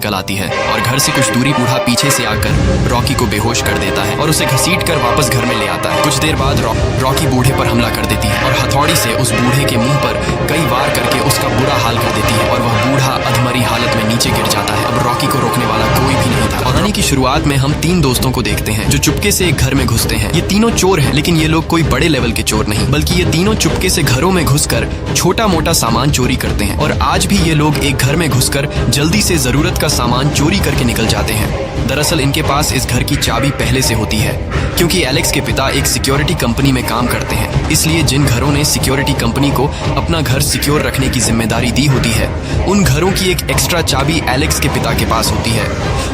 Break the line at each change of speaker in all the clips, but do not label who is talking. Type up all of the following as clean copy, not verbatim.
निकल आती है और घर से कुछ दूरी बूढ़ा पीछे से आकर रॉकी को बेहोश कर देता है और उसे घसीटकर वापस घर में ले आता है। कुछ देर बाद रॉकी बूढ़े पर हमला कर देती है और हथौड़ी से उस बूढ़े के मुंह पर कई वार करके उसका बुरा हाल कर देती है और वह बूढ़ा अधमरी हालत में नीचे गिर जाता है। अब रॉकी को रोकने वाला कोई भी नहीं था। कहानी की शुरुआत में हम 3 दोस्तों को देखते हैं जो चुपके से एक घर में घुसते हैं। ये तीनों चोर हैं, लेकिन ये लोग कोई बड़े लेवल के चोर नहीं, बल्कि ये तीनों चुपके से घरों में घुसकर छोटा मोटा सामान चोरी करते हैं। और आज भी ये लोग एक घर में घुसकर जल्दी से जरूरत का सामान चोरी करके निकल जाते हैं। दरअसल इनके पास इस घर की चाबी पहले से होती है, क्योंकि एलेक्स के पिता एक सिक्योरिटी कंपनी में काम करते हैं। इसलिए जिन घरों ने सिक्योरिटी कंपनी को अपना घर सिक्योर रखने की जिम्मेदारी दी होती है, उन घरों की एक एक्स्ट्रा चाबी एलेक्स के पिता के पास होती है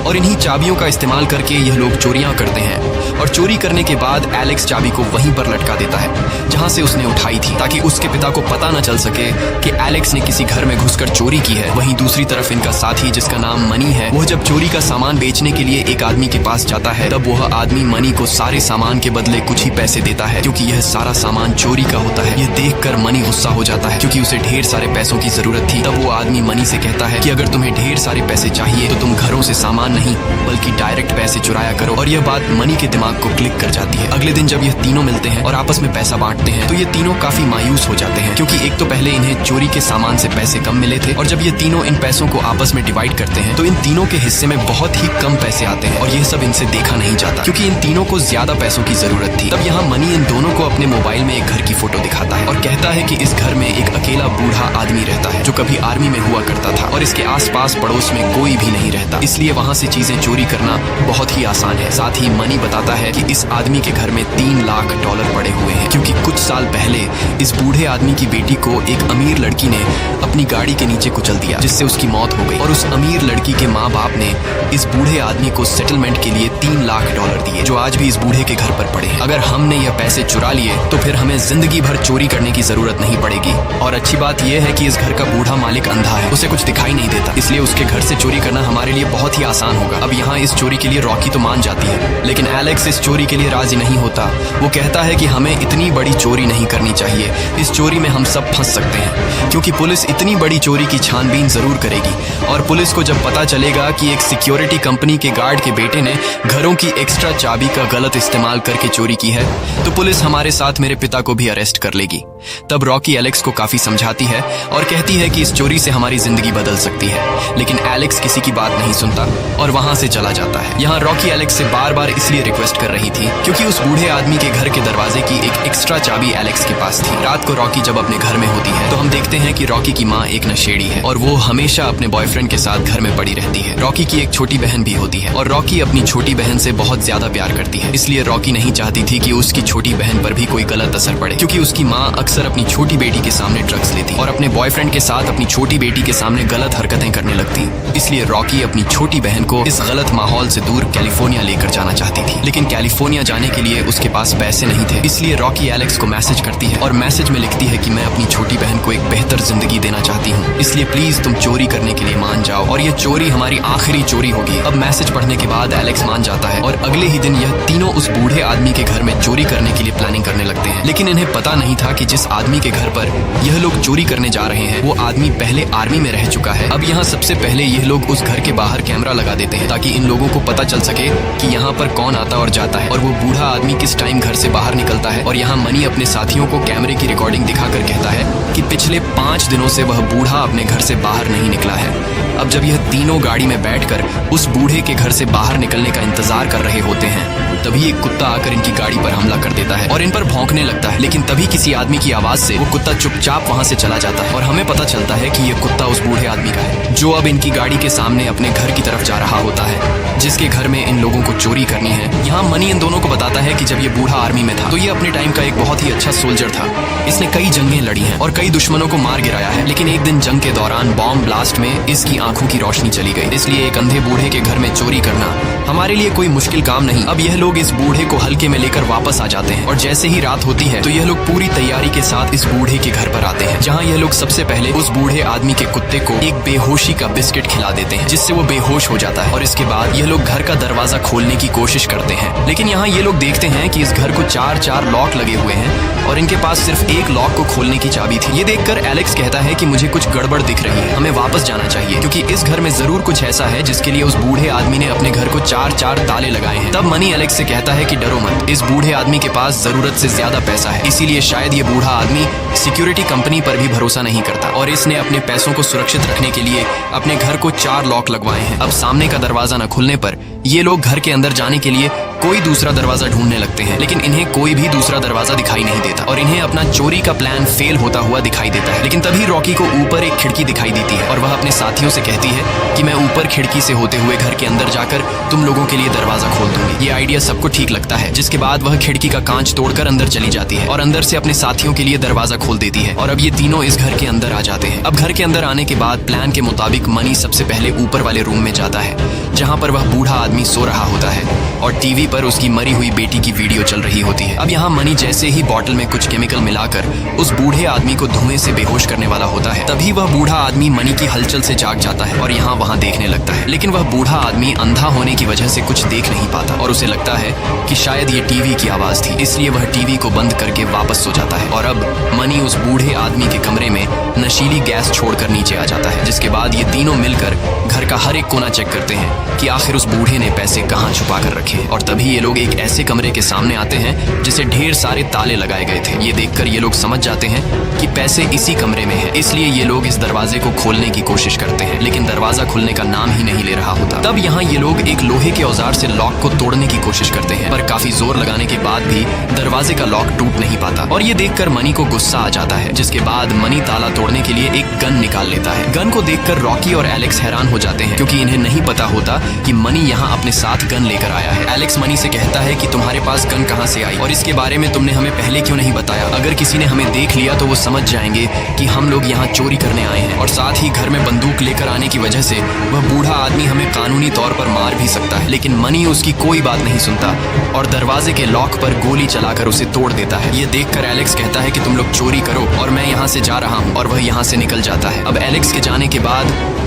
और इन्हीं चाबियों का इस्तेमाल करके यह लोग चोरियां करते हैं। और चोरी करने के बाद एलेक्स चाबी को वहीं पर लटका देता है जहां से उसने उठाई थी, ताकि उसके पिता को पता न चल सके कि एलेक्स ने किसी घर में घुसकर चोरी की है। वहीं दूसरी तरफ इनका साथी, जिसका नाम मनी है, वह जब चोरी का सामान बेचने के लिए एक आदमी के पास जाता है, तब वह आदमी मनी को सारे सामान के बदले कुछ ही पैसे देता है, क्योंकि यह सारा सामान चोरी का होता है। यह देखकर मनी गुस्सा हो जाता है, क्योंकि उसे ढेर सारे पैसों की जरूरत थी। तब वो आदमी मनी से कहता है कि अगर तुम्हें ढेर सारे पैसे चाहिए तो तुम घरों से सामान नहीं बल्कि डायरेक्ट पैसे चुराया करो। और यह बात मनी के दिमाग को क्लिक कर जाती है। अगले दिन जब यह तीनों मिलते हैं और आपस में पैसा बांटते हैं, तो ये तीनों काफी मायूस हो जाते हैं, क्योंकि एक तो पहले इन्हें चोरी के सामान से पैसे कम मिले थे, और जब ये तीनों इन पैसों को आपस में डिवाइड करते हैं तो इन तीनों के हिस्से में बहुत ही कम पैसे आते हैं। और यह सब इनसे देखा नहीं जाता, क्योंकि इन तीनों को ज्यादा पैसों की जरूरत थी। तब यहाँ मनी इन दोनों को अपने मोबाइल में एक घर की फोटो दिखाता है और कहता है कि इस घर में एक अकेला बूढ़ा आदमी रहता है जो कभी आर्मी में हुआ करता था, और इसके आसपास पड़ोस में कोई भी नहीं रहता, इसलिए वहाँ से चीजें चोरी करना बहुत ही आसान है। साथ ही मनी बताता है कि इस आदमी के घर में $3 लाख पड़े हुए हैं, क्योंकि कुछ साल पहले इस बूढ़े आदमी की बेटी को एक अमीर लड़की ने अपनी गाड़ी के नीचे कुचल दिया, जिससे उसकी मौत हो गई। और उस अमीर लड़की के माँ बाप ने इस बूढ़े आदमी को सेटलमेंट के लिए $3 लाख दिए, जो आज भी इस बूढ़े के घर पर पड़े हैं। अगर हमने यह पैसे चुरा लिए तो फिर हमें जिंदगी भर चोरी करने की जरूरत नहीं पड़ेगी। और अच्छी बात यह है कि इस घर का बूढ़ा मालिक अंधा है, उसे कुछ दिखाई नहीं देता, इसलिए उसके घर से चोरी करना हमारे लिए बहुत ही आसान होगा। अब यहाँ इस चोरी के लिए रॉकी तो मान जाती है, लेकिन एलेक्स इस चोरी के लिए राजी नहीं होता। वो कहता है कि हमें इतनी बड़ी चोरी नहीं करनी चाहिए, इस चोरी में हम सब फंस सकते हैं, क्योंकि पुलिस इतनी बड़ी चोरी की छानबीन जरूर करेगी। और पुलिस को जब पता चलेगा कि एक सिक्योरिटी कंपनी के गार्ड के बेटे ने घरों की एक्स्ट्रा चाबी का गलत इस्तेमाल करके चोरी की है, तो पुलिस हमारे साथ मेरे पिता को भी अरेस्ट कर लेगी। तब रॉकी एलेक्स को काफी समझाती है और कहती है कि इस चोरी से हमारी जिंदगी बदल सकती है, लेकिन एलेक्स किसी की बात नहीं सुनता और वहां से चला जाता है। यहाँ रॉकी एलेक्स से बार बार इसलिए रिक्वेस्ट कर रही थी क्योंकि उस बूढ़े आदमी के घर के दरवाजे की एक एक्स्ट्रा चाबी एलेक्स के पास थी। रात को रॉकी जब अपने घर में होती है तो हम देखते हैं कि रॉकी की माँ एक नशेड़ी है और वो हमेशा अपने बॉयफ्रेंड के साथ घर में पड़ी रहती है। रॉकी की एक छोटी बहन भी होती है और रॉकी अपनी छोटी बहन से बहुत ज्यादा प्यार करती है, इसलिए रॉकी नहीं चाहती थी कि उसकी छोटी बहन पर भी कोई गलत असर पड़े, क्योंकि उसकी माँ अक्सर अपनी छोटी बेटी के सामने ड्रग्स लेती और अपने बॉयफ्रेंड के साथ अपनी छोटी बेटी के सामने गलत हरकतें करने लगती। इसलिए रॉकी अपनी छोटी बहन को इस गलत माहौल से दूर कैलिफोर्निया लेकर जाना चाहती थी, लेकिन कैलिफोर्निया जाने के लिए उसके पास पैसे नहीं थे। इसलिए रॉकी एलेक्स को मैसेज करती है और मैसेज में लिखती है कि मैं अपनी छोटी बहन को एक बेहतर जिंदगी देना चाहती हूँ, इसलिए प्लीज तुम चोरी करने के लिए मान जाओ और ये चोरी हमारी आखिरी चोरी होगी। अब मैसेज पढ़ने के बाद एलेक्स मान जाता है और अगले ही दिन यह तीनों उस बूढ़े आदमी के घर में चोरी करने के लिए प्लानिंग करने लगते हैं। लेकिन इन्हें पता नहीं था कि जिस आदमी के घर पर यह लोग चोरी करने जा रहे हैं वो आदमी पहले आर्मी में रह चुका है। अब यहाँ सबसे पहले यह लोग उस घर के बाहर कैमरा लगा देते हैं ताकि इन लोगों को पता चल सके कि यहाँ पर कौन आता और जाता है और वो बूढ़ा आदमी किस टाइम घर से बाहर निकलता है। और यहाँ मनी अपने साथियों को कैमरे की रिकॉर्डिंग दिखाकर कहता है कि पिछले 5 दिनों से वह बूढ़ा अपने घर से बाहर नहीं निकला है। अब जब यह तीनों गाड़ी में बैठकर उस बूढ़े के घर से बाहर निकलने का इंतजार कर रहे होते हैं, तभी एक कुत्ता आकर इनकी गाड़ी पर हमला कर देता है और इन पर भौंकने लगता है। लेकिन तभी किसी आदमी की आवाज से वो कुत्ता चुपचाप वहां से चला जाता है और हमें पता चलता है कि ये कुत्ता उस बूढ़े आदमी का है, जो अब इनकी गाड़ी के सामने अपने घर की तरफ जा रहा होता है, जिसके घर में इन लोगों को चोरी करनी है। यहाँ मनी इन दोनों को बताता है कि जब ये बूढ़ा आर्मी में था तो ये अपने टाइम का एक बहुत ही अच्छा सोल्जर था। इसने कई जंगें लड़ी हैं और कई दुश्मनों को मार गिराया है, लेकिन एक दिन जंग के दौरान बॉम्ब ब्लास्ट में इसकी आंखों की रोशनी चली गई। इसलिए एक अंधे बूढ़े के घर में चोरी करना हमारे लिए कोई मुश्किल काम नहीं। अब यह लोग इस बूढ़े को हल्के में लेकर वापस आ जाते हैं और जैसे ही रात होती है तो यह लोग पूरी तैयारी के साथ इस बूढ़े के घर पर आते हैं, जहाँ यह लोग सबसे पहले उस बूढ़े आदमी के कुत्ते को एक बेहोशी का बिस्किट खिला देते हैं, जिससे वो बेहोश हो जाता है। और इसके बाद यह लोग घर का दरवाजा खोलने की कोशिश करते हैं, लेकिन यहाँ ये लोग देखते हैं कि इस घर को 4 लॉक लगे हुए हैं और इनके पास सिर्फ एक लॉक को खोलने की चाबी थी। ये देखकर एलेक्स कहता है कि मुझे कुछ गड़बड़ दिख रही है, हमें वापस जाना चाहिए, क्योंकि इस घर में जरूर कुछ ऐसा है जिसके लिए उस बूढ़े आदमी ने अपने घर को 4 ताले लगाए हैं। तब मनी एलेक्स से कहता है कि डरो मत, इस बूढ़े आदमी के पास जरूरत से ज्यादा पैसा है, इसीलिए शायद ये बूढ़ा आदमी सिक्योरिटी कंपनी पर भी भरोसा नहीं करता और इसने अपने पैसों को सुरक्षित रखने के लिए अपने घर को 4 लॉक लगवाए हैं। अब सामने का दरवाजा न खुलने पर ये लोग घर के अंदर जाने के लिए कोई दूसरा दरवाजा ढूंढने लगते हैं, लेकिन इन्हें कोई भी दूसरा दरवाजा दिखाई नहीं देता और इन्हें अपना चोरी का प्लान फेल होता हुआ दिखाई देता है। लेकिन तभी रॉकी को ऊपर एक खिड़की दिखाई देती है और वह अपने साथियों से कहती है कि मैं ऊपर खिड़की से होते हुए घर के अंदर जाकर तुम लोगों के लिए दरवाजा खोल दूंगी। ये आइडिया सबको ठीक लगता है, जिसके बाद वह खिड़की का कांच तोड़कर अंदर चली जाती है और अंदर से अपने साथियों के लिए दरवाजा खोल देती है और अब ये तीनों इस घर के अंदर आ जाते हैं। अब घर के अंदर आने के बाद प्लान के मुताबिक मनी सबसे पहले ऊपर वाले रूम में जाता है, जहाँ पर वह बूढ़ा आदमी सो रहा होता है और टीवी पर उसकी मरी हुई बेटी की वीडियो चल रही होती है। अब यहाँ मनी जैसे ही बॉटल में कुछ केमिकल मिलाकर उस बूढ़े आदमी को धुएं से बेहोश करने वाला होता है, तभी वह बूढ़ा आदमी मनी की हलचल से जाग जाता है और यहाँ वहाँ देखने लगता है। लेकिन वह बूढ़ा आदमी अंधा होने की वजह से कुछ देख नहीं पाता और उसे लगता है कि शायद ये टीवी की आवाज थी, इसलिए वह टीवी को बंद करके वापस सो जाता है। और अब मनी उस बूढ़े आदमी के कमरे में नशीली गैस छोड़कर नीचे आ जाता है, जिसके बाद ये तीनों मिलकर घर का हर एक कोना चेक करते हैं कि आखिर उस बूढ़े ने पैसे कहाँ छुपा कर रखे हैं। और तभी ये लोग एक ऐसे कमरे के सामने आते हैं जिसे ढेर सारे ताले लगाए गए थे। ये देखकर ये लोग समझ जाते हैं कि पैसे इसी कमरे में है, इसलिए ये लोग इस दरवाजे को खोलने की कोशिश करते हैं, लेकिन दरवाजा खुलने का नाम ही नहीं ले रहा होता। तब यहाँ ये लोग एक लोहे के औजार से लॉक को तोड़ने की कोशिश करते हैं, पर काफी जोर लगाने के बाद भी दरवाजे का लॉक टूट नहीं पाता और ये देखकर मनी को गुस्सा आ जाता है, जिसके बाद मनी ताला तोड़ने के लिए एक गन निकाल लेता है। गन को देखकर रॉकी और एलेक्स हैरान हो जाते हैं, क्योंकि इन्हें नहीं पता होता कि मनी यहाँ अपने साथ गन लेकर आया है। एलेक्स मनी से कहता है कि तुम्हारे पास गन कहाँ से आई और इसके बारे में तुमने हमें पहले क्यों नहीं बताया? अगर किसी ने हमें देख लिया तो वो समझ जाएंगे कि हम लोग यहाँ चोरी करने आए हैं और साथ ही घर में बंदूक लेकर आने की वजह से वह बूढ़ा आदमी हमें कानूनी तौर पर मार भी सकता है। लेकिन मनी उसकी कोई बात नहीं सुनता और दरवाजे के लॉक पर गोली चलाकर उसे तोड़ देता है। ये देखकर एलेक्स कहता है कि तुम लोग चोरी करो और मैं यहाँ से जा रहा हूँ, और वह यहाँ से निकल जाता है। अब एलेक्स के जाने के बाद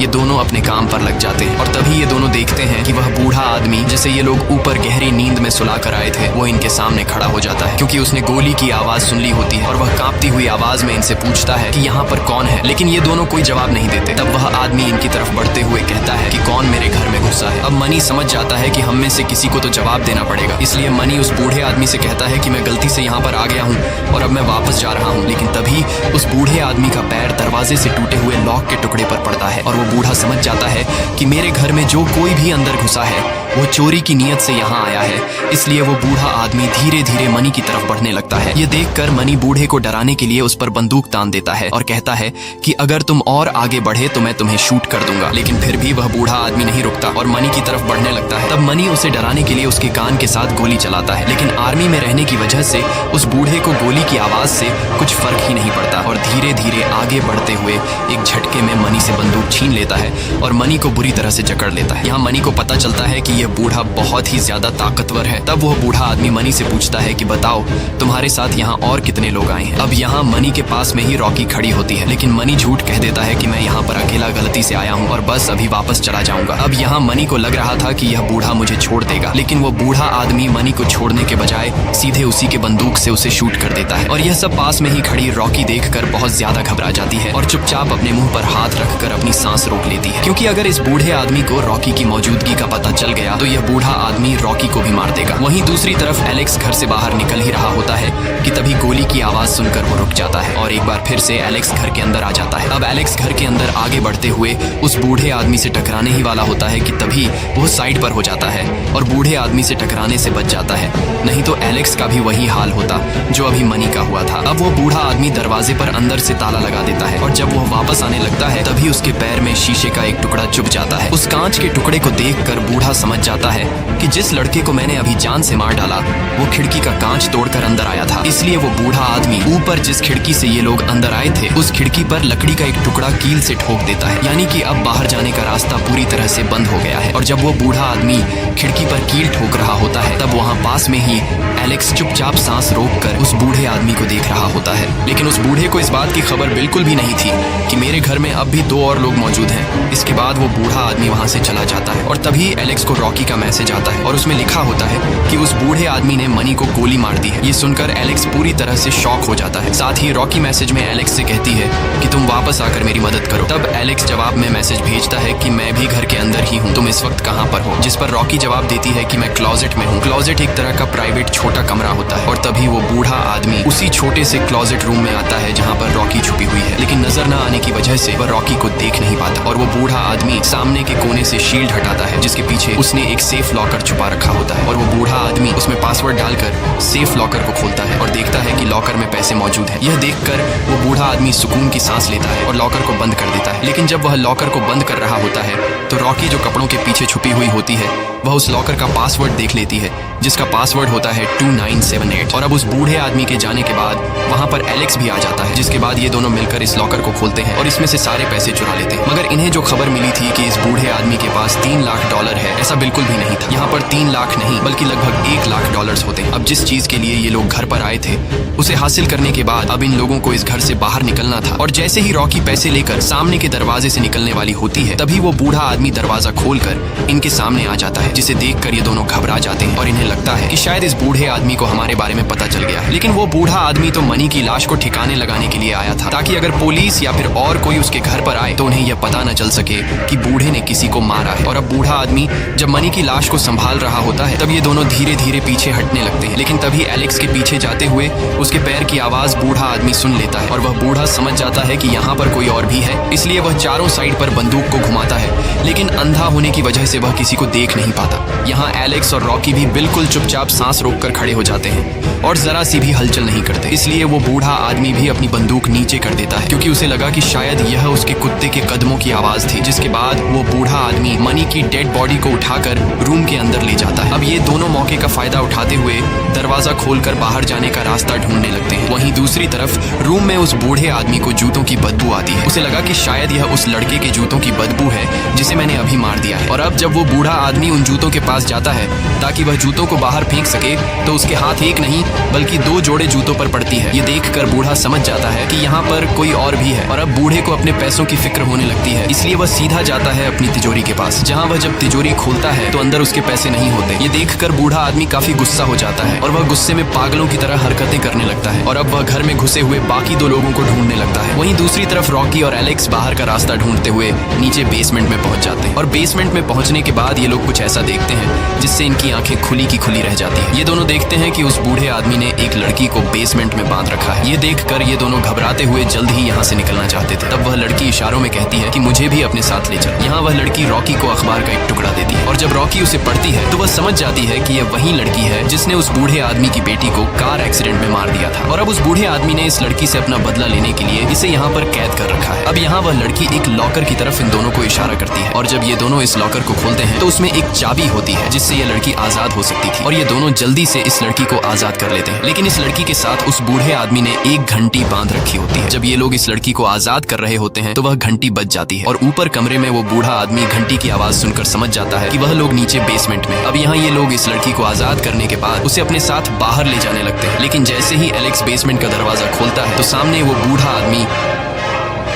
ये दोनों अपने काम पर लग जाते हैं और तभी ये दोनों देखते हैं कि वह बूढ़ा आदमी जिसे ये लोग ऊपर गहरी नींद में सुला कर आए थे, वो इनके सामने खड़ा हो जाता है, क्योंकि उसने गोली की आवाज सुन ली होती है और वह कांपती हुई आवाज में इनसे पूछता है कि यहाँ पर कौन है। लेकिन ये दोनों कोई जवाब नहीं देते। तब वह आदमी इनकी तरफ बढ़ते हुए कहता है कि कौन मेरे घर में घुसा है। अब मनी समझ जाता है कि हम में से किसी को तो जवाब देना पड़ेगा, इसलिए मनी उस बूढ़े आदमी से कहता है कि मैं गलती से यहाँ पर आ गया हूँ और अब मैं वापस जा रहा हूँ। लेकिन तभी उस बूढ़े आदमी का पैर दरवाजे से टूटे हुए लॉक के टुकड़े पर पड़ता है और वो बूढ़ा समझ जाता है कि मेरे घर में जो कोई भी अंदर घुसा है वो चोरी की नीयत से यहाँ आया है, इसलिए वो बूढ़ा आदमी धीरे धीरे मनी की तरफ बढ़ने लगता है। ये देखकर मनी बूढ़े को डराने के लिए उस पर बंदूक तान देता है और कहता है कि अगर तुम और आगे बढ़े तो मैं तुम्हें शूट कर दूंगा। लेकिन फिर भी वह बूढ़ा आदमी नहीं रुकता और मनी की तरफ बढ़ने लगता है। तब मनी उसे डराने के लिए उसके कान के साथ गोली चलाता है, लेकिन आर्मी में रहने की वजह से उस बूढ़े को गोली की आवाज से कुछ फर्क ही नहीं पड़ता और धीरे धीरे आगे बढ़ते हुए एक झटके में मनी से बंदूक छीन लेता है और मनी को बुरी तरह से जकड़ लेता है। यहाँ मनी को पता चलता है कि यह बूढ़ा बहुत ही ज्यादा ताकतवर है। तब वह बूढ़ा आदमी मनी से पूछता है कि बताओ तुम्हारे साथ यहाँ और कितने लोग आए हैं। अब यहाँ मनी के पास में ही रॉकी खड़ी होती है, लेकिन मनी झूठ कह देता है कि मैं यहाँ पर अकेला गलती से आया हूँ और बस अभी वापस चला जाऊंगा। अब यहाँ मनी को लग रहा था कि यह बूढ़ा मुझे छोड़ देगा, लेकिन वो बूढ़ा आदमी मनी को छोड़ने के बजाय सीधे उसी के बंदूक से उसे शूट कर देता है और यह सब पास में ही खड़ी रॉकी देखकर बहुत ज्यादा घबरा जाती है और चुपचाप अपने मुंह पर हाथ रखकर अपनी सांस रोक लेती है, क्योंकि अगर इस बूढ़े आदमी को रॉकी की मौजूदगी का पता चल गया तो यह बूढ़ा आदमी रॉकी को भी मार देगा। वहीं दूसरी तरफ एलेक्स घर से बाहर निकल ही रहा होता है कि तभी गोली की आवाज सुनकर वो रुक जाता है और एक बार फिर से एलेक्स घर के अंदर आ जाता है। अब एलेक्स घर के अंदर आगे बढ़ते हुए उस बूढ़े आदमी से टकराने ही वाला होता है कि तभी वो साइड पर हो जाता है और बूढ़े आदमी से टकराने से बच जाता है, नहीं तो एलेक्स का भी वही हाल होता जो अभी मनी का हुआ था। अब वो बूढ़ा आदमी दरवाजे पर अंदर से ताला लगा देता है और जब वो वापस आने लगता है तभी उसके पैर में शीशे का एक टुकड़ा चुभ जाता है। उस कांच के टुकड़े को देखकर बूढ़ा समझ समझ जाता है कि जिस लड़के को मैंने अभी जान से मार डाला वो खिड़की का कांच तोड़कर अंदर आया था। इसलिए वो बूढ़ा आदमी ऊपर जिस खिड़की से ये लोग अंदर आए थे उस खिड़की पर लकड़ी का एक टुकड़ा कील से ठोक देता है, यानी कि अब बाहर जाने का रास्ता पूरी तरह से बंद हो गया है। और जब वो बूढ़ा आदमी खिड़की पर कील ठोक रहा होता है तब वहाँ पास में ही एलेक्स चुपचाप सांस रोककर उस बूढ़े आदमी को देख रहा होता है। लेकिन उस बूढ़े को इस बात की खबर बिल्कुल भी नहीं थी कि मेरे घर में अब भी 2 और लोग मौजूद हैं। इसके बाद वो बूढ़ा आदमी वहाँ से चला जाता है और तभी एलेक्स को रॉकी का मैसेज आता है और उसमें लिखा होता है कि उस बूढ़े आदमी ने मनी को गोली मार दी है। ये सुनकर एलेक्स पूरी तरह से शॉक हो जाता है। साथ ही रॉकी मैसेज में एलेक्स से कहती है कि तुम वापस आकर मेरी मदद करो। तब एलेक्स जवाब में मैसेज भेजता है कि मैं भी घर के अंदर ही हूँ, तुम इस वक्त कहाँ पर हो? जिस पर रॉकी जवाब देती है कि मैं क्लोजेट में हूँ। क्लोजेट एक तरह का प्राइवेट छोटा कमरा होता है। और तभी वो बूढ़ा आदमी उसी छोटे से क्लोजेट रूम में आता है जहाँ पर रॉकी छुपी हुई है, लेकिन नजर न आने की वजह से वह रॉकी को देख नहीं पाता। और वो बूढ़ा आदमी सामने के कोने से शील्ड हटाता है जिसके पीछे उसने एक सेफ लॉकर छुपा रखा होता है। और वो बूढ़ा आदमी उसमें पासवर्ड डालकर सेफ लॉकर को खोलता है और देखता है कि लॉकर में पैसे मौजूद हैं। यह देखकर वो बूढ़ा आदमी सुकून की सांस लेता है और लॉकर को बंद कर देता है। लेकिन जब वह लॉकर को बंद कर रहा होता है तो रॉकी जो कपड़ों के पीछे छुपी हुई होती है वह उस लॉकर का पासवर्ड देख लेती है जिसका पासवर्ड होता है 2978। और अब उस बूढ़े आदमी के जाने के बाद वहाँ पर एलेक्स भी आ जाता है, जिसके बाद ये दोनों मिलकर इस लॉकर को खोलते हैं और इसमें से सारे पैसे चुरा लेते हैं। मगर इन्हें जो खबर मिली थी कि इस बूढ़े आदमी के पास $3 लाख है, ऐसा बिल्कुल भी नहीं था। यहाँ पर 3 लाख नहीं बल्कि लगभग $1 लाख होते हैं। अब जिस चीज के लिए ये लोग घर पर आए थे उसे हासिल करने के बाद अब इन लोगों को इस घर से बाहर निकलना था। और जैसे ही रॉकी पैसे लेकर सामने के दरवाजे से निकलने वाली होती है तभी वो बूढ़ा आदमी दरवाजा खोलकर इनके सामने आ जाता है, जिसे देखकर ये दोनों घबरा जाते हैं और इन्हें लगता है कि शायद इस बूढ़े आदमी को हमारे बारे में पता चल गया है। लेकिन वो बूढ़ा आदमी तो मनी की लाश को ठिकाने लगाने के लिए आया था ताकि अगर पुलिस या फिर और कोई उसके घर पर आए तो उन्हें यह पता न चल सके कि बूढ़े ने किसी को मारा है। और अब बूढ़ा आदमी जब मनी की लाश को संभाल रहा होता है तब ये दोनों धीरे धीरे पीछे हटने लगते हैं। लेकिन तभी एलेक्स के पीछे जाते हुए उसके पैर की आवाज बूढ़ा आदमी सुन लेता है और वह बूढ़ा समझ जाता है कि यहाँ पर कोई और भी है, इसलिए वह चारों साइड पर बंदूक को घुमाता है। लेकिन अंधा होने की वजह से वह किसी को देख नहीं पाता। यहाँ एलेक्स और रॉकी भी बिल्कुल चुपचाप सांस रोककर खड़े हो जाते हैं और जरा सी भी हलचल नहीं करते। इसलिए वो बूढ़ा आदमी भी अपनी बंदूक नीचे कर देता है क्योंकि उसे लगा कि शायद यह उसके कुत्ते के कदमों की आवाज थी। जिसके बाद वो बूढ़ा आदमी मनी की डेड बॉडी को उठाकर रूम के अंदर ले जाता है। अब ये दोनों मौके का फायदा उठाते हुए दरवाजा खोलकर बाहर जाने का रास्ता ढूंढने लगते हैं। वहीं दूसरी तरफ रूम में उस बूढ़े आदमी को जूतों की बदबू आती है। उसे लगा कि शायद यह उस लड़के के जूतों की बदबू है जिसे मैंने अभी मार दिया है। और अब जब वो बूढ़ा आदमी उन जूतों के पास जाता है ताकि वह जूतों को बाहर फेंक सके तो उसके हाथ एक नहीं बल्कि 2 जोड़े जूतों पर पड़ती है। ये देखकर बूढ़ा समझ जाता है कि यहाँ पर कोई और भी है और अब बूढ़े को अपने पैसों की फिक्र होने लगती है। इसलिए वह सीधा जाता है अपनी तिजोरी के पास, जहाँ वह जब तिजोरी खोलता है तो अंदर उसके पैसे नहीं होते। ये देखकर बूढ़ा आदमी काफी गुस्सा हो जाता है और वह गुस्से में पागलों की तरह हरकतें करने लगता है और अब वह घर में घुसे हुए बाकी 2 लोगों को ढूंढने लगता है। वहीं दूसरी तरफ रॉकी और एलेक्स बाहर का रास्ता ढूंढते हुए नीचे बेसमेंट में पहुंच जाते हैं और बेसमेंट में पहुंचने के बाद ये लोग कुछ ऐसा देखते हैं जिससे इनकी आंखें खुली की खुली रह जाती है। ये दोनों देखते हैं कि उस बूढ़े आदमी ने एक लड़की को बेसमेंट में बांध रखा है। ये देखकर ये दोनों घबराते हुए जल्द ही यहाँ से निकलना चाहते थे। तब वह लड़की इशारों में कहती है कि मुझे भी अपने साथ ले चल। यहाँ वह लड़की रॉकी को अखबार का एक टुकड़ा देती है और जब रॉकी उसे पढ़ती है तो वह समझ जाती है कि यह वही लड़की है जिसने उस बूढ़े आदमी की बेटी को कार एक्सीडेंट में मार दिया था। और अब उस बूढ़े आदमी ने इस लड़की से अपना बदला लेने के लिए इसे यहाँ पर कैद कर रखा है। अब यहाँ वह लड़की एक लॉकर की तरफ इन दोनों को इशारा करती है और जब ये दोनों इस लॉकर को खोलते हैं तो उसमें एक चाबी होती है जिससे ये लड़की आजाद हो सकती थी और ये दोनों जल्दी से इस लड़की को आजाद कर लेते हैं। लेकिन इस लड़की के साथ उस बूढ़े आदमी ने एक घंटी बांध रखी होती है। जब ये लोग इस लड़की को आजाद कर रहे होते हैं तो वह घंटी बज जाती है और ऊपर कमरे में वो बूढ़ा आदमी घंटी की आवाज सुनकर समझ जाता है कि वह लोग नीचे बेसमेंट में। अब यहाँ ये लोग इस लड़की को आजाद करने के बाद उसे अपने साथ बाहर ले जाने लगते हैं। लेकिन जैसे ही एलेक्स बेसमेंट का दरवाजा खोलता है तो सामने वो बूढ़ा आदमी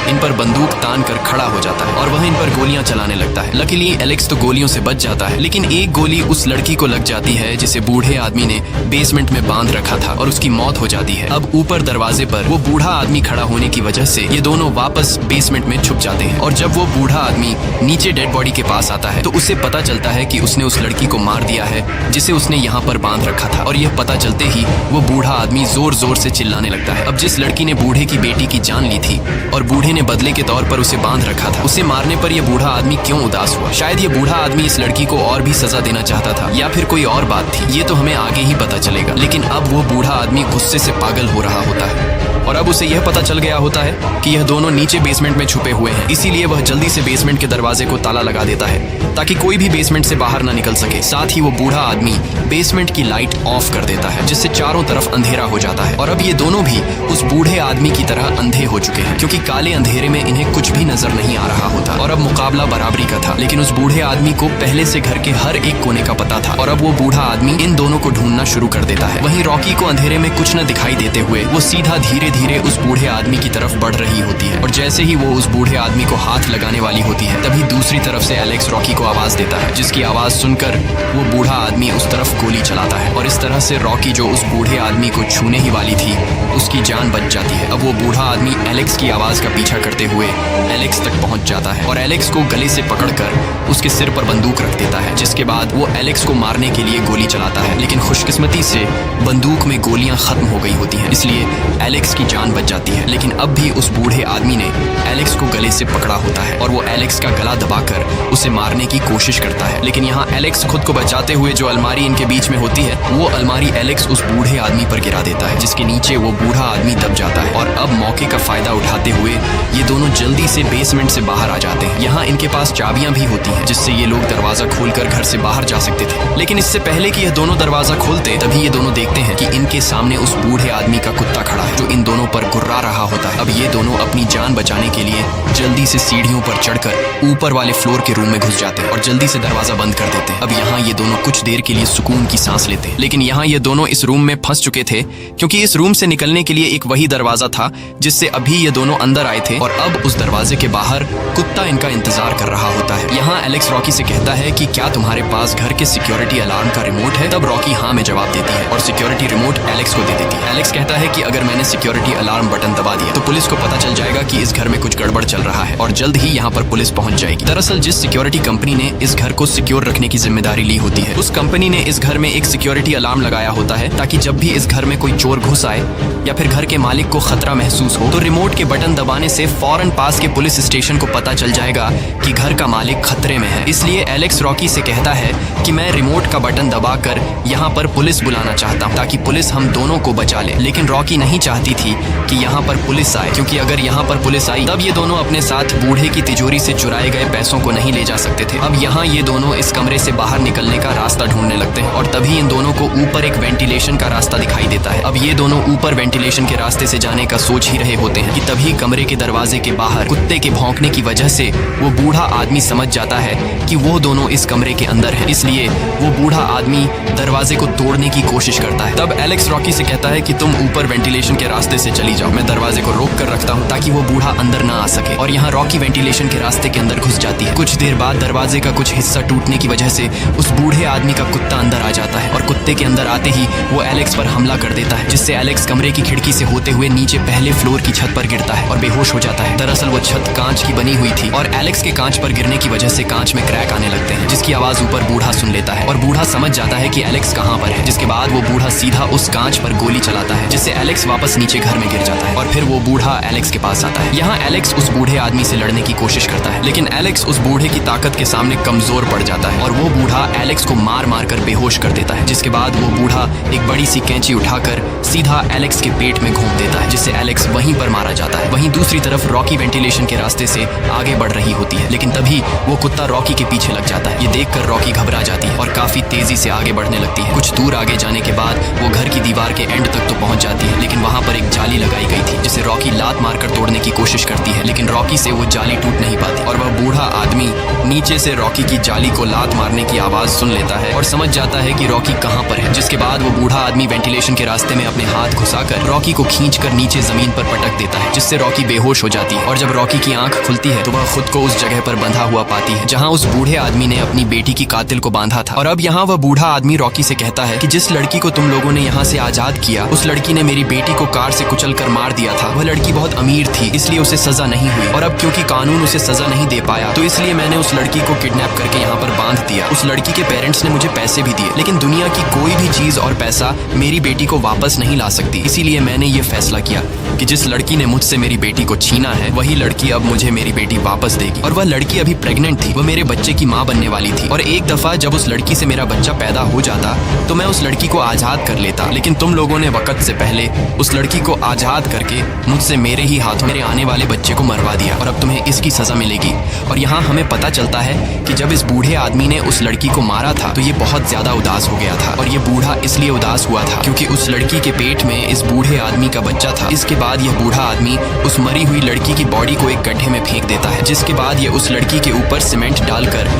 इन पर बंदूक तान कर खड़ा हो जाता है और वह इन पर गोलियां चलाने लगता है। लकीली एलेक्स तो गोलियों से बच जाता है, लेकिन एक गोली उस लड़की को लग जाती है जिसे बूढ़े आदमी ने बेसमेंट में बांध रखा था और उसकी मौत हो जाती है। अब ऊपर दरवाजे पर वो बूढ़ा आदमी खड़ा होने की वजह से ये दोनों वापस बेसमेंट में छुप जाते हैं और जब वो बूढ़ा आदमी नीचे डेड बॉडी के पास आता है तो उसे पता चलता है कि उसने उस लड़की को मार दिया है जिसे उसने यहाँ पर बांध रखा था। और यह पता चलते ही वो बूढ़ा आदमी जोर जोर से चिल्लाने लगता है। अब जिस लड़की ने बूढ़े की बेटी की जान ली थी और बूढ़े ने बदले के तौर पर उसे बांध रखा था, उसे मारने पर यह बूढ़ा आदमी क्यों उदास हुआ? शायद ये बूढ़ा आदमी इस लड़की को और भी सजा देना चाहता था या फिर कोई और बात थी, ये तो हमें आगे ही पता चलेगा। लेकिन अब वो बूढ़ा आदमी गुस्से से पागल हो रहा होता है। और अब उसे यह पता चल गया होता है कि यह दोनों नीचे बेसमेंट में छुपे हुए हैं। इसीलिए वह जल्दी से बेसमेंट के दरवाजे को ताला लगा देता है ताकि कोई भी बेसमेंट से बाहर न निकल सके। साथ ही वो बूढ़ा आदमी बेसमेंट की लाइट ऑफ कर देता है जिससे चारों तरफ अंधेरा हो जाता है। और अब ये दोनों भी उस बूढ़े आदमी की तरह अंधे हो चुके हैं क्योंकि काले अंधेरे में इन्हें कुछ भी नजर नहीं आ रहा होता। और अब मुकाबला बराबरी का था, लेकिन उस बूढ़े आदमी को पहले से घर के हर एक कोने का पता था और अब वो बूढ़ा आदमी इन दोनों को ढूंढना शुरू कर देता है। वहीं रॉकी को अंधेरे में कुछ न दिखाई देते हुए वो सीधा धीरे धीरे उस बूढ़े आदमी की तरफ बढ़ रही होती है। और जैसे ही वो उस बूढ़े आदमी को हाथ लगाने वाली होती है तभी दूसरी तरफ से एलेक्स रॉकी को आवाज देता है, जिसकी आवाज सुनकर वो बूढ़ा आदमी उस तरफ गोली चलाता है और इस तरह से रॉकी जो उस बूढ़े आदमी को छूने ही वाली थी उसकी जान बच जाती है। अब वो बूढ़ा आदमी एलेक्स की आवाज का पीछा करते हुए एलेक्स तक पहुंच जाता है और एलेक्स को गले से पकड़कर उसके सिर पर बंदूक रख देता है, जिसके बाद वो एलेक्स को मारने के लिए गोली चलाता है। लेकिन खुशकिस्मती से बंदूक में गोलियां खत्म हो गई होती हैं, इसलिए एलेक्स की जान बच जाती है। लेकिन अब भी उस बूढ़े आदमी ने एलेक्स को गले से पकड़ा होता है और वो एलेक्स का गला दबाकर उसे मारने की कोशिश करता है। लेकिन यहाँ एलेक्स खुद को बचाते हुए जो अलमारी इनके बीच में होती है वो अलमारी एलेक्स उस बूढ़े आदमी पर गिरा देता है, जिसके नीचे वो बूढ़ा आदमी दब जाता है। और अब मौके का फायदा उठाते हुए ये दोनों जल्दी से बेसमेंट से बाहर आ जाते हैं। यहाँ इनके पास चाबियां भी होती हैं जिससे ये लोग दरवाजा खोलकर घर से बाहर जा सकते थे। लेकिन इससे पहले कि यह दोनों दरवाजा खोलते तभी ये दोनों देखते हैं कि इनके सामने उस बूढ़े आदमी का कुत्ता खड़ा है जो इन दोनों पर गुर्रा रहा होता है। अब ये दोनों अपनी जान बचाने के लिए जल्दी से सीढ़ियों पर चढ़कर ऊपर वाले फ्लोर के रूम में घुस जाते हैं और जल्दी से दरवाजा बंद कर देते हैं। अब यहाँ ये दोनों कुछ देर के लिए सुकून की सांस लेते हैं। लेकिन यहाँ ये दोनों इस रूम में फंस चुके थे क्योंकि इस रूम से निकलने के लिए एक वही दरवाजा था जिससे अभी ये दोनों अंदर आए थे और अब उस दरवाजे के बाहर कुत्ता इनका इंतजार कर रहा होता है। यहाँ एलेक्स रॉकी से कहता है कि क्या तुम्हारे पास घर के सिक्योरिटी अलार्म का रिमोट है? तब रॉकी हाँ में जवाब देती है और सिक्योरिटी रिमोट एलेक्स को दे देती है। एलेक्स कहता है कि अगर मैंने सिक्योरिटी अलार्म बटन दबा दिया तो पुलिस को पता चल जाएगा कि इस घर में कुछ गड़बड़ चल रहा है और जल्द ही यहाँ पर पुलिस पहुंच जाएगी। दरअसल जिस सिक्योरिटी कंपनी ने इस घर को सिक्योर रखने की जिम्मेदारी ली होती है उस कंपनी ने इस घर में एक सिक्योरिटी अलार्म लगाया होता है ताकि जब भी इस घर में कोई चोर घुस आए या फिर घर के मालिक को खतरा महसूस हो तो रिमोट के बटन दबाने से फौरन पास के पुलिस स्टेशन को पता चल जाएगा कि घर का मालिक खतरे में है। इसलिए एलेक्स रॉकी से कहता है कि मैं रिमोट का बटन दबाकर यहाँ पर पुलिस बुलाना चाहता हूँ ताकि पुलिस हम दोनों को बचा ले। लेकिन रॉकी नहीं चाहती थी कि यहाँ पर पुलिस आए क्योंकि अगर यहाँ पर पुलिस आई तब ये दोनों अपने साथ बूढ़े की तिजोरी से चुराए गए पैसों को नहीं ले जा सकते थे। अब यहाँ ये दोनों इस कमरे से बाहर निकलने का रास्ता ढूंढने लगते हैं और तभी इन दोनों को ऊपर एक वेंटिलेशन का रास्ता दिखाई देता है। अब ये दोनों ऊपर वेंटिलेशन के रास्ते से जाने का सोच ही रहे होते हैं कि तभी कमरे के दरवाजे के बाहर कुत्ते के भौंकने की वजह से वो बूढ़ा आदमी समझ जाता है कि वो दोनों इस कमरे के अंदर है। इसलिए वो बूढ़ा आदमी दरवाजे को तोड़ने की कोशिश करता है। तब एलेक्स रॉकी से कहता है कि तुम ऊपर वेंटिलेशन के रास्ते से चली जाओ, मैं दरवाजे को रोक कर रखता हूँ ताकि वो बूढ़ा अंदर ना आ सके। और यहाँ रॉकी वेंटिलेशन के रास्ते के अंदर घुस जाती है। कुछ देर बाद दरवाजे का कुछ हिस्सा टूटने की वजह से उस बूढ़े आदमी का कुत्ता अंदर आ जाता है और कुत्ते के अंदर आते ही वो एलेक्स पर हमला कर देता है, जिससे एलेक्स कमरे की खिड़की से होते हुए नीचे पहले फ्लोर की छत पर गिरता है और बेहोश हो जाता है। दरअसल वो छत कांच की बनी हुई थी और एलेक्स के कांच पर गिरने की वजह से कांच में क्रैक आने लगते हैं, जिसकी आवाज ऊपर बूढ़ा सुन लेता है और बूढ़ा समझ जाता है कि एलेक्स कहाँ पर है। जिसके बाद वो बूढ़ा सीधा उस कांच पर गोली चलाता है जिससे एलेक्स वापस नीचे घर में गिर जाता है और फिर वो बूढ़ा एलेक्स के पास आता है। यहाँ एलेक्स उस बूढ़े आदमी से लड़ने की कोशिश करता है लेकिन एलेक्स उस बूढ़े की ताकत के सामने कमजोर पड़ जाता है और वो बूढ़ा एलेक्स को मार मार कर बेहोश कर देता है। जिसके बाद वो बूढ़ा एक बड़ी सी कैंची उठाकर सीधा एलेक्स के पेट में घोंप देता है, जिससे एलेक्स वहीं पर मारा जाता है। वहीं दूसरी तरफ रॉकी वेंटिलेशन के रास्ते से आगे बढ़ रही होती है, लेकिन तभी वो कुत्ता रॉकी के पीछे लग जाता है। ये देखकर रॉकी घबरा जाती है और काफी तेजी से आगे बढ़ने लगती है। कुछ दूर आगे जाने के बाद वो घर की दीवार के एंड तक तो पहुंच जाती है, लेकिन वहां पर एक जाली लगाई गई थी जिसे रॉकी लात मारकर तोड़ने की कोशिश करती है, लेकिन रॉकी से वो जाली टूट नहीं पाती और वह बूढ़ा आदमी नीचे से रॉकी की जाली को लात मारने की आवाज सुन लेता है और समझ जाता है कि रॉकी कहाँ पर है। जिसके बाद वो बूढ़ा आदमी वेंटिलेशन के रास्ते में अपने हाथ घुसाकर रॉकी को खींचकर नीचे जमीन पर पटक देता है, जिससे रॉकी बेहोश हो जाती है और जब रॉकी की आंख खुलती है तो वह खुद को उस जगह पर बंधा हुआ पाती है जहाँ उस बूढ़े आदमी ने अपनी बेटी की कातिल को बांधा था। और अब यहाँ वह बूढ़ा आदमी रॉकी से कहता है कि जिस लड़की को तुम लोगों ने यहाँ से आजाद किया उस लड़की ने मेरी बेटी को कार से कुचल कर मार दिया था। वह लड़की बहुत अमीर थी इसलिए उसे सजा नहीं हुई और अब क्योंकि कानून उसे सजा नहीं दे पाया तो इसलिए मैंने उस लड़की को किडनैप करके यहाँ पर बांध दिया। उस लड़की के पेरेंट्स ने मुझे पैसे भी दिए, लेकिन दुनिया की कोई भी चीज और पैसा मेरी बेटी को वापस नहीं ला सकती। इसीलिए मैंने ये फैसला किया कि जिस लड़की ने मुझसे मेरी बेटी को छीना है वही लड़की अब मुझे मेरी बेटी वापस देगी। और वह लड़की अभी प्रेग्नेंट थी, वो मेरे बच्चे की माँ बनने वाली थी और एक दफा जब उस लड़की से मेरा बच्चा पैदा हो जाता तो मैं उस लड़की को आजाद कर लेता, लेकिन तुम लोगों ने वक्त से पहले उस लड़की को आजाद करके मुझसे मेरे ही हाथों मेरे आने वाले बच्चे को मरवा दिया और अब तुम्हें इसकी सजा मिलेगी। और यहाँ हमें पता चलता है कि जब इस बूढ़े आदमी ने उस लड़की को मारा था तो ये बहुत ज्यादा उदास हो गया था। और ये बूढ़ा इसलिए उदास हुआ था क्योंकि उस लड़की के पेट में इस बूढ़े आदमी का बच्चा था। इसके बाद यह बूढ़ा आदमी उस मरी हुई लड़की की बॉडी को एक गड्ढे में फेंक देता है, जिसके बाद ये उस लड़की के ऊपर सीमेंट डालकर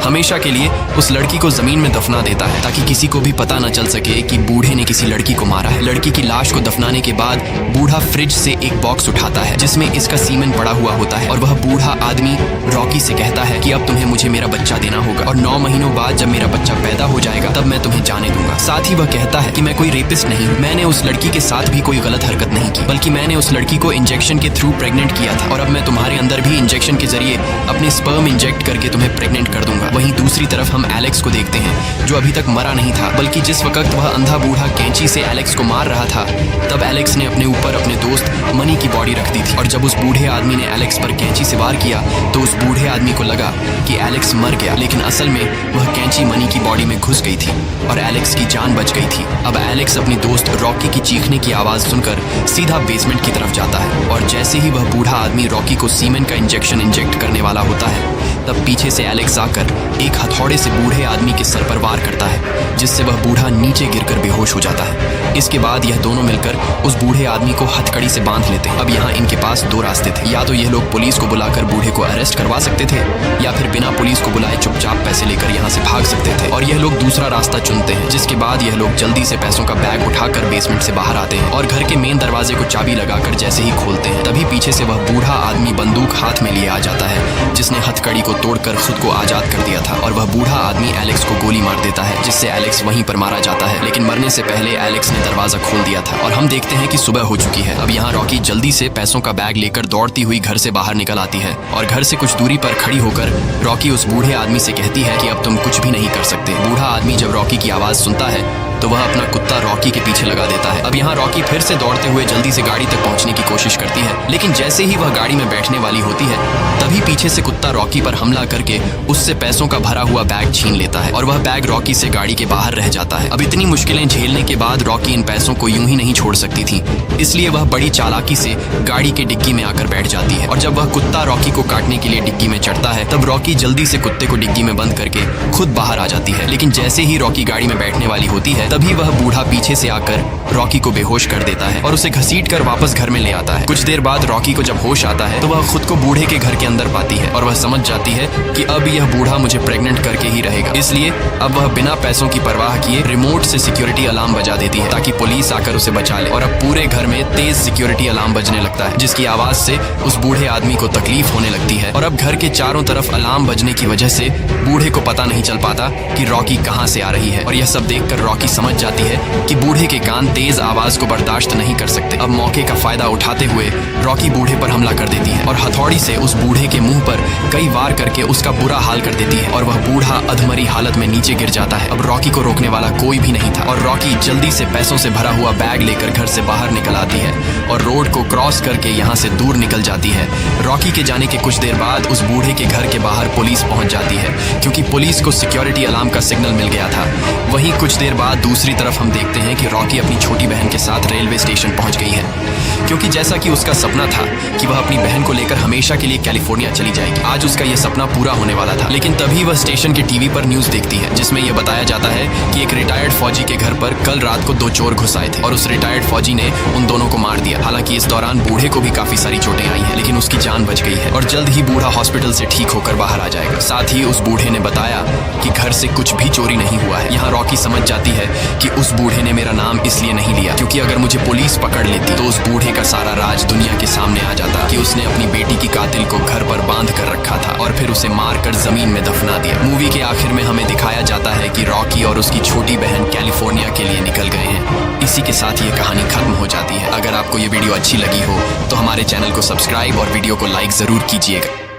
हमेशा के लिए उस लड़की को जमीन में दफना देता है ताकि किसी को भी पता न चल सके कि बूढ़े ने किसी लड़की को मारा है। लड़की की लाश को दफनाने के बाद बूढ़ा फ्रिज से एक बॉक्स उठाता है जिसमें इसका सीमेंट पड़ा हुआ होता है और वह बूढ़ा आदमी रॉकी से कहता है कि अब तुम्हें मुझे मेरा बच्चा देना होगा और 9 महीनों बाद जब मेरा बच्चा पैदा हो जाएगा तब मैं तुम्हें जाने दूंगा। साथ ही वह कहता है कि मैं कोई रेपिस्ट नहीं हूँ, मैंने उस लड़की के साथ भी कोई गलत हरकत नहीं की, बल्कि मैंने उस लड़की को इंजेक्शन के थ्रू प्रेग्नेंट किया था और अब मैं तुम्हारे अंदर भी इंजेक्शन के जरिए अपने स्पर्म इंजेक्ट करके तुम्हें प्रेग्नेंट कर दूंगा। वहीं दूसरी तरफ हम एलेक्स को देखते हैं जो अभी तक मरा नहीं था, बल्कि जिस वक्त वह अंधा बूढ़ा कैंची से एलेक्स को मार रहा था तब एलेक्स ने अपने ऊपर अपने दोस्त मनी की बॉडी रख दी थी। और जब उस बूढ़े आदमी ने एलेक्स पर कैंची से वार किया तो उस बूढ़े आदमी को लगा कि एलेक्स मर गया, लेकिन असल में वह कैंची मनी की बॉडी में घुस गई थी और एलेक्स की जान बच गई थी। अब एलेक्स अपनी दोस्त रॉकी की चीखने की आवाज सुनकर सीधा बेसमेंट की तरफ जाता है और जैसे ही वह बूढ़ा आदमी रॉकी को सीमेंट का इंजेक्शन इंजेक्ट करने वाला होता है तब पीछे से एलेक्स आकर एक हथौड़े से बूढ़े आदमी के सर पर वार करता है जिससे वह बूढ़ा नीचे गिरकर बेहोश हो जाता है। इसके बाद यह दोनों मिलकर उस बूढ़े आदमी को हथकड़ी से बांध लेते हैं। अब यहाँ इनके पास 2 रास्ते थे, या तो यह लोग पुलिस को बुलाकर बूढ़े को अरेस्ट करवा सकते थे या फिर बिना पुलिस को बुलाए चुपचाप पैसे लेकर यहाँ से भाग सकते थे। और यह लोग दूसरा रास्ता चुनते हैं, जिसके बाद यह लोग जल्दी से पैसों का बैग उठाकर बेसमेंट से बाहर आते हैं और घर के मेन दरवाजे को चाबी लगाकर जैसे ही खोलते हैं तभी पीछे से वह बूढ़ा आदमी बंदूक हाथ में लिए आ जाता है जिसने हथकड़ी को तोड़कर खुद को आजाद कर दिया था और वह बूढ़ा आदमी एलेक्स को गोली मार देता है जिससे एलेक्स वहीं पर मारा जाता है। लेकिन मरने से पहले एलेक्स ने दरवाजा खोल दिया था और हम देखते हैं कि सुबह हो चुकी है। अब यहाँ रॉकी जल्दी से पैसों का बैग लेकर दौड़ती हुई घर से बाहर निकल आती है और घर से कुछ दूरी पर खड़ी होकर रॉकी उस बूढ़े आदमी से कहती है कि अब तुम कुछ भी नहीं कर सकते। बूढ़ा आदमी जब रॉकी की आवाज सुनता है तो वह अपना कुत्ता रॉकी के पीछे लगा देता है। अब यहाँ रॉकी फिर से दौड़ते हुए जल्दी से गाड़ी तक पहुंचने की कोशिश करती है, लेकिन जैसे ही वह गाड़ी में बैठने वाली होती है तभी पीछे से कुत्ता रॉकी पर हमला करके उससे पैसों का भरा हुआ बैग छीन लेता है और वह बैग रॉकी से गाड़ी के बाहर रह जाता है। अब इतनी मुश्किलें झेलने के बाद रॉकी इन पैसों को यूं ही नहीं छोड़ सकती थी, इसलिए वह बड़ी चालाकी से गाड़ी के डिग्गी में आकर बैठ जाती है और जब वह कुत्ता रॉकी को काटने के लिए डिग्गी में चढ़ता है तब रॉकी जल्दी से कुत्ते को डिग्गी में बंद करके खुद बाहर आ जाती है। लेकिन जैसे ही रॉकी गाड़ी में बैठने वाली होती है तभी वह बूढ़ा पीछे से आकर रॉकी को बेहोश कर देता है और उसे घसीटकर वापस घर में ले आता है। कुछ देर बाद रॉकी को जब होश आता है तो वह खुद को बूढ़े के घर के अंदर पाती है और वह समझ जाती है कि अब यह बूढ़ा मुझे प्रेग्नेंट करके ही रहेगा, इसलिए अब वह बिना पैसों की परवाह किए रिमोट से सिक्योरिटी अलार्म बजा देती है ताकि पुलिस आकर उसे बचा ले। और अब पूरे घर में तेज सिक्योरिटी अलार्म बजने लगता है जिसकी आवाज से उस बूढ़े आदमी को तकलीफ होने लगती है और अब घर के चारों तरफ अलार्म बजने की वजह से बूढ़े को पता नहीं चल पाता कि रॉकी कहाँ से आ रही है। और यह सब देखकर रॉकी समझ जाती है कि बूढ़े के कान तेज आवाज को बर्दाश्त नहीं कर सकते। अब मौके का फायदा उठाते हुए रॉकी बूढ़े पर हमला कर देती है और हथौड़ी से उस बूढ़े के मुंह पर कई वार करके उसका बुरा हाल कर देती है और वह बूढ़ा अधमरी हालत में नीचे गिर जाता है। अब रॉकी को रोकने वाला कोई भी नहीं था और रॉकी जल्दी से पैसों से भरा हुआ बैग लेकर घर से बाहर निकल आती है और रोड को क्रॉस करके यहाँ से दूर निकल जाती है। रॉकी के जाने के कुछ देर बाद उस बूढ़े के घर के बाहर पुलिस पहुंच जाती है क्योंकि पुलिस को सिक्योरिटी अलार्म का सिग्नल मिल गया था। वहीं कुछ देर बाद दूसरी तरफ हम देखते हैं कि रॉकी अपनी छोटी बहन के साथ रेलवे स्टेशन पहुंच गई है क्योंकि जैसा कि उसका सपना था कि वह अपनी बहन को लेकर हमेशा के लिए कैलिफोर्निया चली जाएगी, आज उसका यह सपना पूरा होने वाला था। लेकिन तभी वह स्टेशन के टीवी पर न्यूज देखती है जिसमें यह बताया जाता है कि एक रिटायर्ड फौजी के घर पर कल रात को 2 चोर घुस आए थे और उस रिटायर्ड फौजी ने उन दोनों को मार दिया। हालांकि इस दौरान बूढ़े को भी काफी सारी चोटें आई हैं, लेकिन उसकी जान बच गई है और जल्द ही बूढ़ा हॉस्पिटल से ठीक होकर बाहर आ जाएगा। साथ ही उस बूढ़े ने बताया कि घर से कुछ भी चोरी नहीं हुआ है। यहाँ रॉकी समझ जाती है कि उस बूढ़े ने मेरा नाम इसलिए नहीं लिया क्योंकि अगर मुझे पुलिस पकड़ लेती तो उस बूढ़े का सारा राज दुनिया के सामने आ जाता कि उसने अपनी बेटी की कातिल को घर पर बांध कर रखा था और फिर उसे मारकर जमीन में दफना दिया। मूवी के आखिर में हमें दिखाया जाता है कि रॉकी और उसकी छोटी बहन कैलिफोर्निया के लिए निकल गए हैं। इसी के साथ ये कहानी खत्म हो जाती है। अगर आपको ये वीडियो अच्छी लगी हो तो हमारे चैनल को सब्सक्राइब और वीडियो को लाइक जरूर कीजिएगा।